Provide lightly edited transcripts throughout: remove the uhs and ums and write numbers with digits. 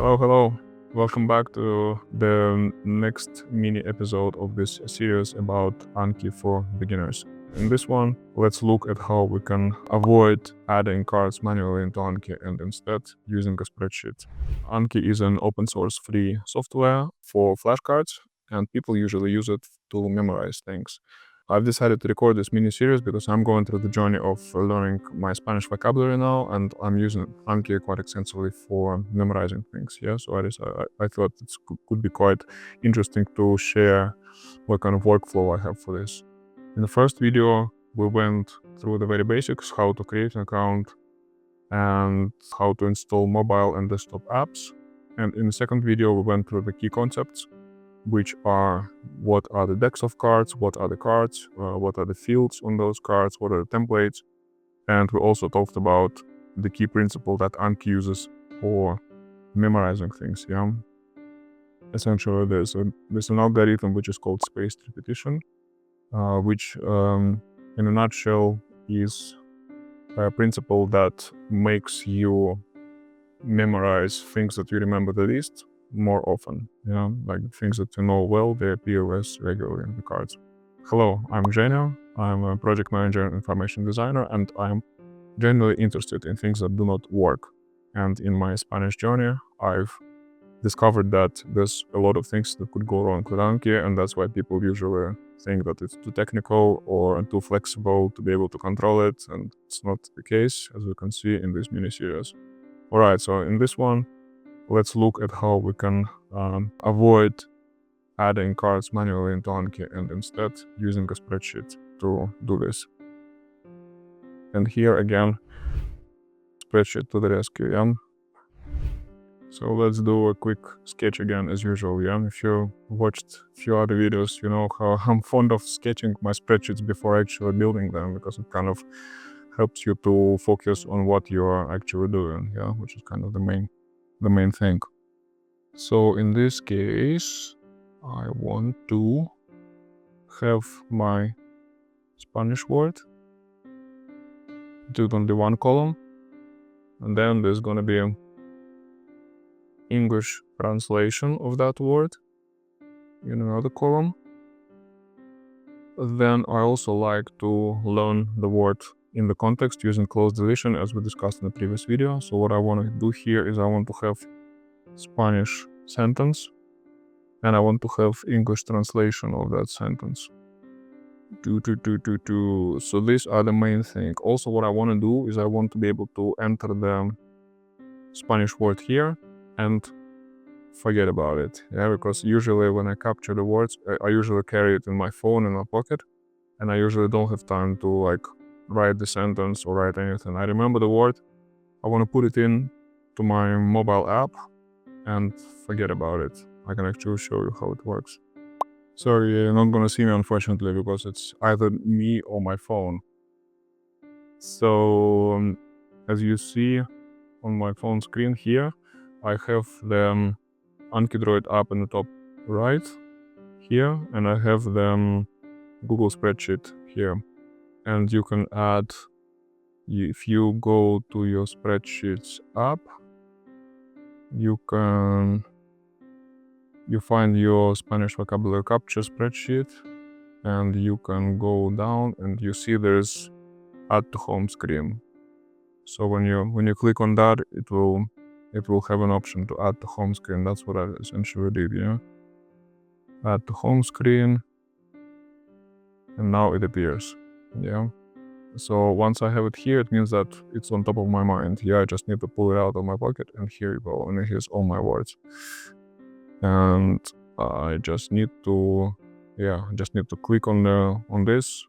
Hello. Welcome back to the next mini episode of this series about Anki for beginners. In this one, let's look at how we can avoid adding cards manually into Anki and instead using a spreadsheet. Anki is an open source free software for flashcards, and people usually use it to memorize things. I've decided to record this mini-series because I'm going through the journey of learning my Spanish vocabulary now, and I'm using Anki quite extensively for memorizing things. Yeah, so I thought it could be quite interesting to share what kind of workflow I have for this. In the first video, we went through the very basics, how to create an account and how to install mobile and desktop apps. And in the second video, we went through the key concepts, which are what are the decks of cards, what are the cards, what are the fields on those cards, what are the templates. And we also talked about the key principle that Anki uses for memorizing things. Yeah, essentially there's an algorithm which is called spaced repetition, which in a nutshell is a principle that makes you memorize things that you remember the least more often. Like things that you know well, they appear less regularly in the cards. Hello, I'm Zhenya. I'm a project manager and information designer, and I'm generally interested in things that do not work. And in my Spanish journey, I've discovered that there's a lot of things that could go wrong with Anki, and that's why people usually think that it's too technical or too flexible to be able to control it, and it's not the case, as we can see in this mini-series. Alright, so in this one, let's look at how we can avoid adding cards manually into Anki and instead using a spreadsheet to do this. And here again, spreadsheet to the rescue, yeah? So let's do a quick sketch again as usual, yeah? If you watched a few other videos, you know how I'm fond of sketching my spreadsheets before actually building them, because it kind of helps you to focus on what you're actually doing, yeah? Which is kind of the main thing. So in this case, I want to have my Spanish word, do it on the one column, and then there's gonna be an English translation of that word in another column. Then I also like to learn the word in the context using Cloze deletion, as we discussed in the previous video. So what I want to do here is I want to have Spanish sentence, and I want to have English translation of that sentence. So these are the main thing. Also, what I want to do is I want to be able to enter the Spanish word here and forget about it. Yeah, because usually when I capture the words, I usually carry it in my phone in my pocket, and I usually don't have time to like write the sentence or write anything. I remember the word, I want to put it in to my mobile app and forget about it. I can actually show you how it works. Sorry, you're not gonna see me unfortunately because it's either me or my phone. So as you see on my phone screen here, I have the Anki Droid app in the top right here, and I have the Google spreadsheet here. And you can add, if you go to your spreadsheets app, you find your Spanish vocabulary capture spreadsheet, and you can go down and you see there's add to home screen. So when you click on that, it will have an option to add to home screen. That's what I essentially did, yeah. Add to home screen, and now it appears, yeah. So once I have it here, it means that it's on top of my mind. Yeah, I just need to pull it out of my pocket, and here you go, and here's all my words. And I just need to click on this,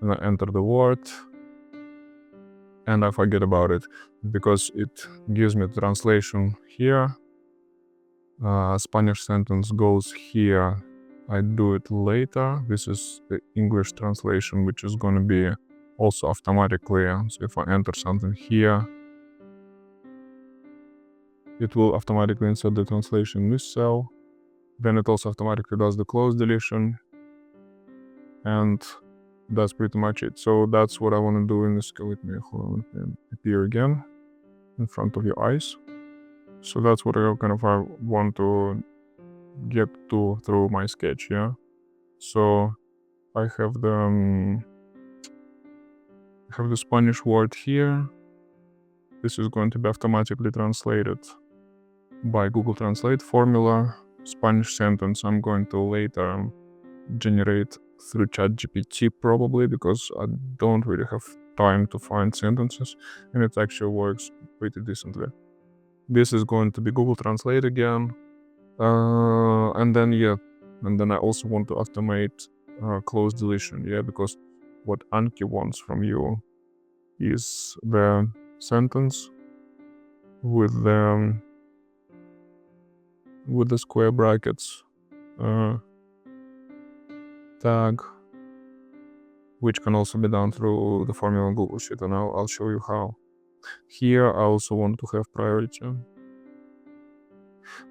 and I enter the word, and I forget about it because it gives me the translation here. Spanish sentence goes here. I do it later. This is the English translation, which is going to be also automatically. So if I enter something here, it will automatically insert the translation in this cell. Then it also automatically does the Cloze deletion, and that's pretty much it. So that's what I want to do in this. Let me appear again in front of your eyes. So that's what I want to get to through my sketch, yeah? So I have the Spanish word here. This is going to be automatically translated by Google Translate formula. Spanish sentence I'm going to later generate through ChatGPT probably, because I don't really have time to find sentences, and it actually works pretty decently. This is going to be Google Translate again, and then I also want to automate close deletion, because what Anki wants from you is the sentence with the square brackets tag, which can also be done through the formula in Google Sheet, and I'll show you how. Here I also want to have priority,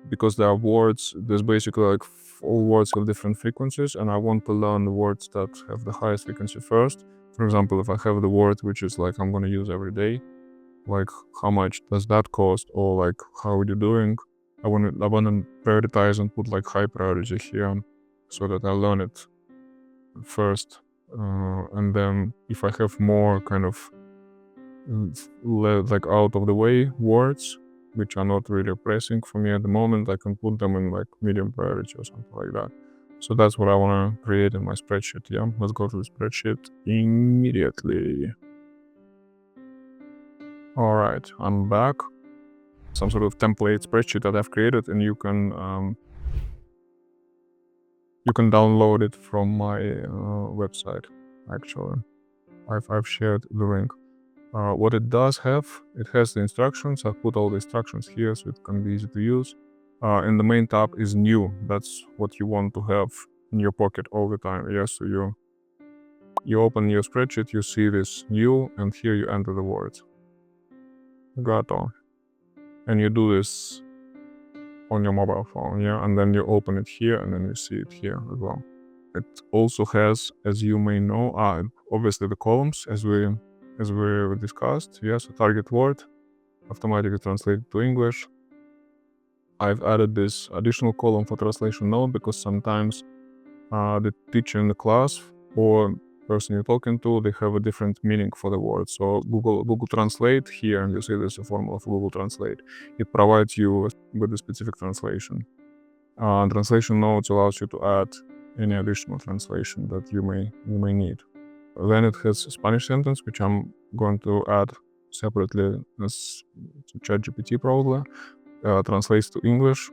because there are words, there's basically like all words have different frequencies, and I want to learn the words that have the highest frequency first. For example, if I have the word which is like I'm gonna use every day, like how much does that cost, or like how are you doing, I want to prioritize and put like high priority here, so that I learn it first, and then if I have more kind of like out of the way words which are not really pressing for me at the moment, I can put them in like medium priority or something like that. So that's what I want to create in my spreadsheet. Yeah, let's go to the spreadsheet immediately. All right, I'm back. Some sort of template spreadsheet that I've created, and you can download it from my website. Actually, I've shared the link. What it does have, it has the instructions. I've put all the instructions here so it can be easy to use. And the main tab is new. That's what you want to have in your pocket all the time. Yeah, so you open your spreadsheet, you see this new, and here you enter the word. Gato. And you do this on your mobile phone, yeah, and then you open it here, and then you see it here as well. It also has, as you may know, obviously the columns as we discussed. Yes, a target word, automatically translated to English. I've added this additional column for translation note because sometimes the teacher in the class or person you're talking to, they have a different meaning for the word. So Google Translate here, and you see there's a formula for Google Translate. It provides you with a specific translation. Translation notes allows you to add any additional translation that you may need. Then it has a Spanish sentence, which I'm going to add separately as to ChatGPT probably. Translates to English.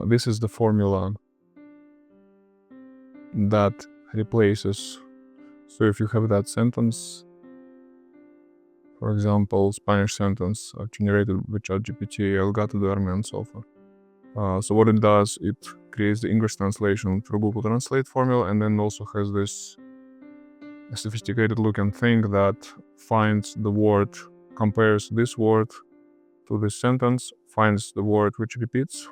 This is the formula that replaces. So if you have that sentence, for example, Spanish sentence generated with ChatGPT, el gato duerme en sofa. So what it does, it creates the English translation through Google Translate formula, and then also has this sophisticated looking thing that finds the word, compares this word to this sentence, finds the word which repeats,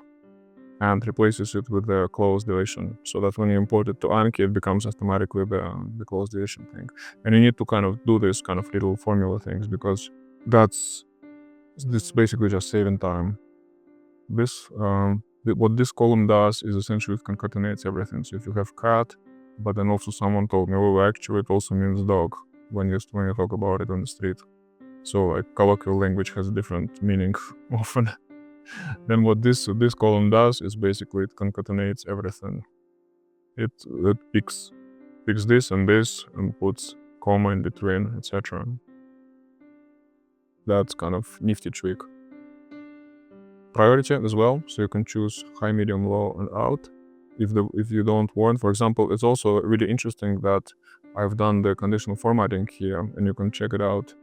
and replaces it with the close deletion, so that when you import it to Anki, it becomes automatically the close deletion thing. And you need to kind of do this kind of little formula things, because this basically just saving time. This what this column does is essentially it concatenates everything. So if you have cat, but then also someone told me, oh, actually it also means dog when you talk about it on the street. So like colloquial language has a different meaning often. Then what this column does is basically it concatenates everything. It picks this and puts comma in between, etc. That's kind of nifty trick. Priority as well, so you can choose high, medium, low, and out. If you don't want, for example, it's also really interesting that I've done the conditional formatting here, and you can check it out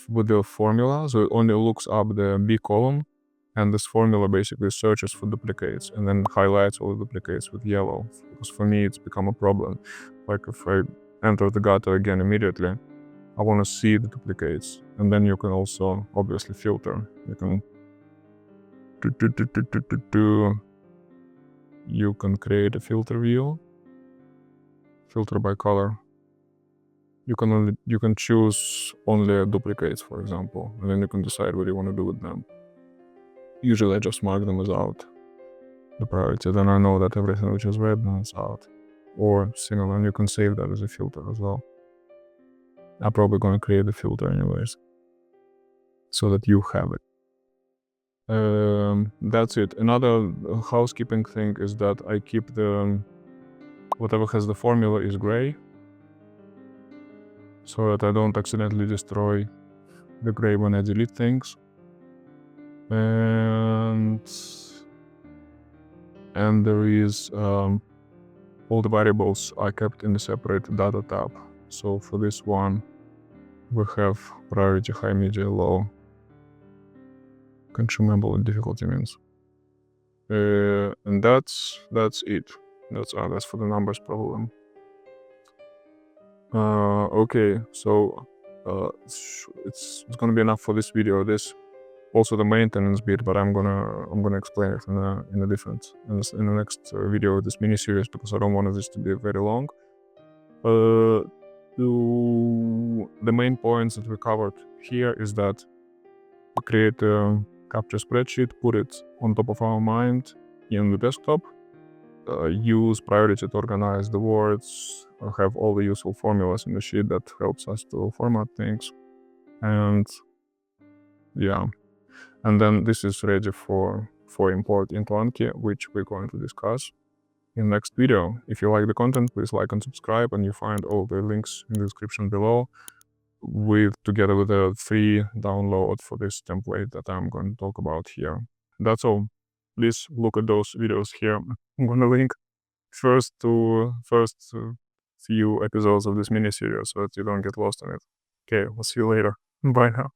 with the formula. So it only looks up the B column, and this formula basically searches for duplicates and then highlights all the duplicates with yellow. Because for me, it's become a problem. Like if I enter the gato again immediately, I want to see the duplicates. And then you can also obviously filter. You can create a filter view, filter by color. you can choose only duplicates, for example, and then you can decide what you want to do with them. Usually I just mark them as out, the priority, then I know that everything which is red then it's out. Or similar, and you can save that as a filter as well. I'm probably going to create a filter anyways, so that you have it. That's it. Another housekeeping thing is that I keep the whatever has the formula is gray, so that I don't accidentally destroy the gray when I delete things. And there is all the variables are kept in a separate data tab. So for this one, we have priority, high, medium, low, consumable, and difficulty means. And that's it. That's for the numbers problem. Okay, so it's gonna be enough for this video. This also the maintenance bit, but I'm gonna explain it in a different in the next video of this mini series, because I don't want this to be very long. The main points that we covered here is that we create a capture spreadsheet, put it on top of our mind in the desktop, use priority to organize the words, have all the useful formulas in the sheet that helps us to format things, and yeah, and then this is ready for import into Anki, which we're going to discuss in the next video. If you like the content, please like and subscribe, and you find all the links in the description below, together with a free download for this template that I'm going to talk about here. That's all. Please look at those videos here. I'm going to link first few episodes of this mini series so that you don't get lost in it. Okay, we'll see you later. Bye now.